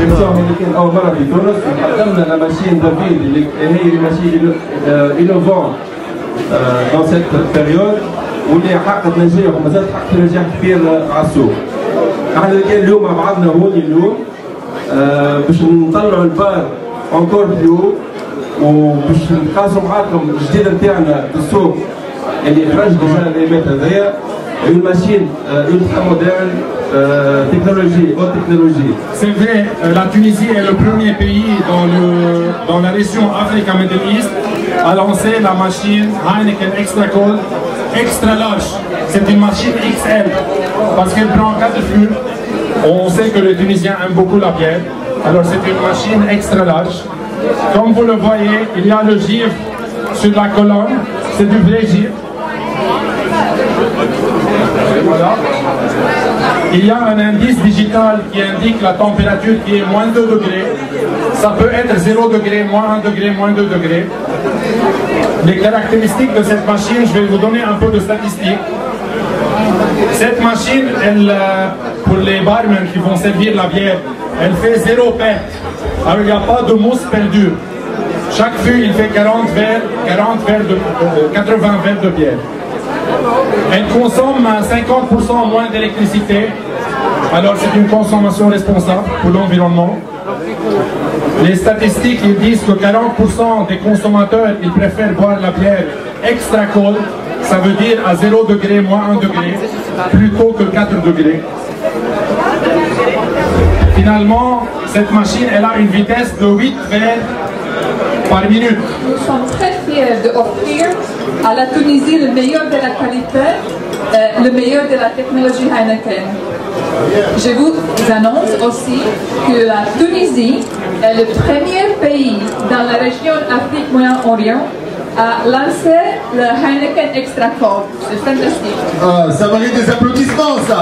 كوليكسيون اللي كان اول مره في تونس وقدمنا لا ماشين دافيد اللي هي ماشين انوفون دون سيت بيريود واللي حققت نجاح ومازالت حققت نجاح كبير على السوق. احنا كان اليوم مع بعضنا هوني اليوم باش نطلعوا البار اونكور بلو وباش نقاسوا معاكم الجديد نتاعنا في السوق اللي خرج ديجا الايمات هذايا une machine ultra moderne, technologie, haute technologie. C'est vrai, la Tunisie est le premier pays dans la région Afrique et Middle East à lancer la machine Heineken Extra Cold extra large. C'est une machine XL parce qu'elle prend 4 flux. On sait que les Tunisiens aiment beaucoup la bière, alors c'est une machine extra large. Comme vous le voyez, il y a le givre sur la colonne, c'est du vrai givre. Voilà. Il y a un indice digital qui indique la température qui est moins 2 degrés. Ça peut être 0 degré, moins 1 degré, moins 2 degrés. Les caractéristiques de cette machine, je vais vous donner un peu de statistiques. Cette machine, elle, pour les barmen qui vont servir la bière, elle fait 0 perte. Alors il n'y a pas de mousse perdue. Chaque fût, il fait 80 verres de bière. Elle consomme 50% moins d'électricité, alors c'est une consommation responsable pour l'environnement. Les statistiques ils disent que 40% des consommateurs ils préfèrent boire la bière extra cold, ça veut dire à 0 degré, moins 1 degré, plutôt que 4 degrés. Finalement, cette machine elle a une vitesse de 8 verres par minute. Nous sommes très fiers d'offrir à la Tunisie le meilleur de la qualité, le meilleur de la technologie Heineken. Je vous annonce aussi que la Tunisie est le premier pays dans la région Afrique-Moyen-Orient à lancer le Heineken Extra Cold. C'est fantastique. Ça mérite des applaudissements, ça.